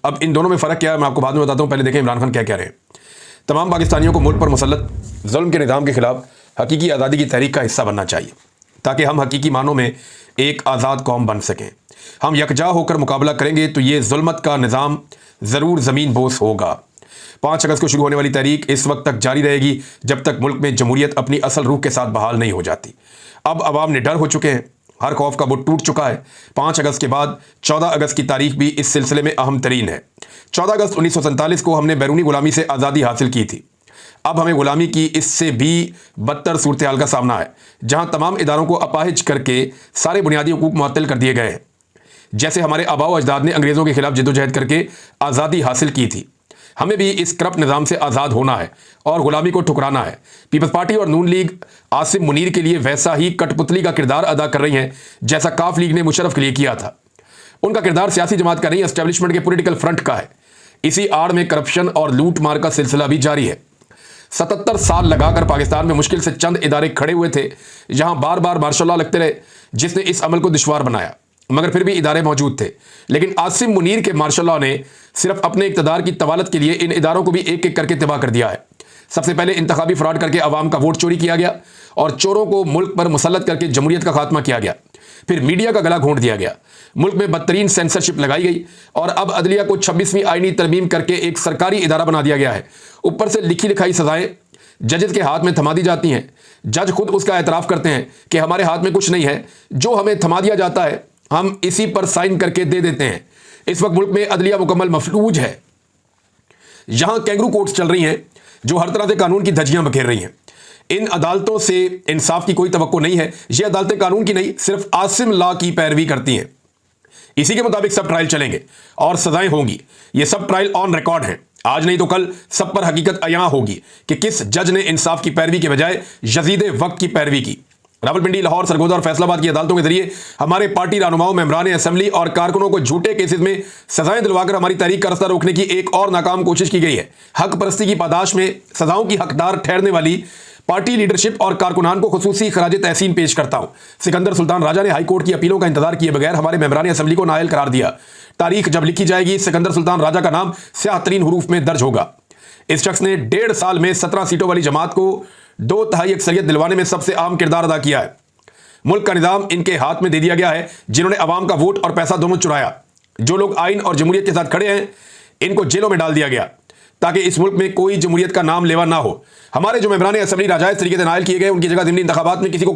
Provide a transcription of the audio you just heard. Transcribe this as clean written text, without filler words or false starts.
अब इन दोनों में फ़र्क क्या है मैं आपको बाद में बताता हूँ। पहले देखें इमरान खान क्या कह रहे हैं। तमाम पाकिस्तानियों को मुल्क पर मुसल्लत जुल्म के निज़ाम के खिलाफ हकीकी आज़ादी की तहरीक का हिस्सा बनना चाहिए, ताकि हम हकीकी मानों में एक आज़ाद कौम बन सकें। हम यकजा होकर मुकाबला करेंगे तो ये जुल्मत का निज़ाम ज़रूर ज़मीन बोस होगा। 5 अगस्त को शुरू होने वाली तहरीक इस वक्त तक जारी रहेगी जब तक मुल्क में जमहूरियत अपनी असल रूह के साथ बहाल नहीं हो जाती। अब अवाम निडर हो चुके हैं, हर खौफ का बुत टूट चुका है। 5 अगस्त के बाद 14 अगस्त की तारीख भी इस सिलसिले में अहम तरीन है। 14 अगस्त 1947 को हमने बैरूनी गुलामी से आज़ादी हासिल की थी। अब हमें गुलामी की इससे भी बदतर सूरत हाल का सामना है, जहां तमाम इदारों को अपाहिज करके सारे बुनियादी हुकूक मुअत्तल कर दिए गए हैं। जैसे हमारे आबाओ अजदाद ने अंग्रेज़ों के खिलाफ जद्दोजहद करके आज़ादी हासिल की थी, हमें भी इस करप्ट निज़ाम से आज़ाद होना है और गुलामी को ठुकराना है। पीपल्स पार्टी और नून लीग आसिम मुनीर के लिए वैसा ही कठपुतली का किरदार अदा कर रही हैं जैसा काफ लीग ने मुशर्रफ के लिए किया था। उनका किरदार सियासी जमात का नहीं, एस्टेब्लिशमेंट के पॉलिटिकल फ्रंट का है। इसी आड़ में करप्शन और लूट मार का सिलसिला भी जारी है। 77 साल लगाकर पाकिस्तान में मुश्किल से चंद इदारे खड़े हुए थे जहां बार बार मार्शल लॉ लगते रहे, जिसने इस अमल को दुश्वार बनाया, मगर फिर भी इदारे मौजूद थे। लेकिन आसिम मुनीर के मार्शल लॉ ने सिर्फ अपने इक़्तिदार की तवालत के लिए इन इदारों को भी एक एक करके तबाह कर दिया है। सबसे पहले इंतखाबी फ्रॉड करके अवाम का वोट चोरी किया गया और चोरों को मुल्क पर मुसल्लत करके जमहूरियत का खात्मा किया गया। फिर मीडिया का गला घोंट दिया गया, मुल्क में बदतरीन सेंसरशिप लगाई गई और अब अदलिया को 26वीं आईनी तरमीम करके एक सरकारी इदारा बना दिया गया है। ऊपर से लिखी लिखाई सजाएं जजेस के हाथ में थमा दी जाती हैं। जज खुद उसका एतराफ़ करते हैं कि हमारे हाथ में कुछ नहीं है, जो हमें थमा दिया जाता है हम इसी पर साइन करके दे देते हैं। इस वक्त मुल्क में अदलिया मुकम्मल मफलूज है। यहां कैंगरू कोर्ट्स चल रही हैं जो हर तरह से कानून की धज्जियां बखेर रही हैं। इन अदालतों से इंसाफ की कोई तवक्को नहीं है। ये अदालतें कानून की नहीं, सिर्फ आसिम लॉ की पैरवी करती हैं। इसी के मुताबिक सब ट्रायल चलेंगे और सजाएं होंगी। ये सब ट्रायल ऑन रिकॉर्ड हैं। आज नहीं तो कल सब पर हकीकत अयां होगी कि किस जज ने इंसाफ की पैरवी के बजाय यजीद वक्त की पैरवी की। रावलपिंडी, लाहौर, सरगोदा और फैसलाबाद की अदालतों के जरिए हमारे पार्टी रहनुमाओं, मेंबरान असेंबली और कारकुनों को झूठे केसेस में सजाएं दिलवाकर हमारी तहरीक का रास्ता रोकने की एक और नाकाम कोशिश की गई है। हक परस्ती की पादाश में सजाओं की हकदार ठहरने वाली पार्टी लीडरशिप और कारकुनान को खुसूसी खराज तहसीन पेश करता हूं। सिकंदर सुल्तान राजा ने हाईकोर्ट की अपीलों का इंतजार किए बगैर हमारे मेंबरान असेंबली को नाअहल करार दिया। तारीख जब लिखी जाएगी सिकंदर सुल्तान राजा का नाम स्याह तरीन हुरूफ में दर्ज होगा। इस शख्स ने 1.5 साल में 17 सीटों वाली जमात को 2/3 अक्सरियत दिलवाने में सबसे अहम किरदार अदा किया है। मुल्क का निजाम इनके हाथ में दे दिया गया है, जिन्होंने अवाम का वोट और पैसा दोनों चुराया। जो लोग आइन और जमहूरियत के साथ खड़े हैं इनको जेलों में डाल दिया गया ताकि इस मुल्क में कोई जमहूरियत का नाम लेवा ना हो। हमारे जो मेंबरान असेंबली राजाए इस तरीके से नाअहल किए गए, उनकी जगह ज़िमनी इंतखाबात में किसी को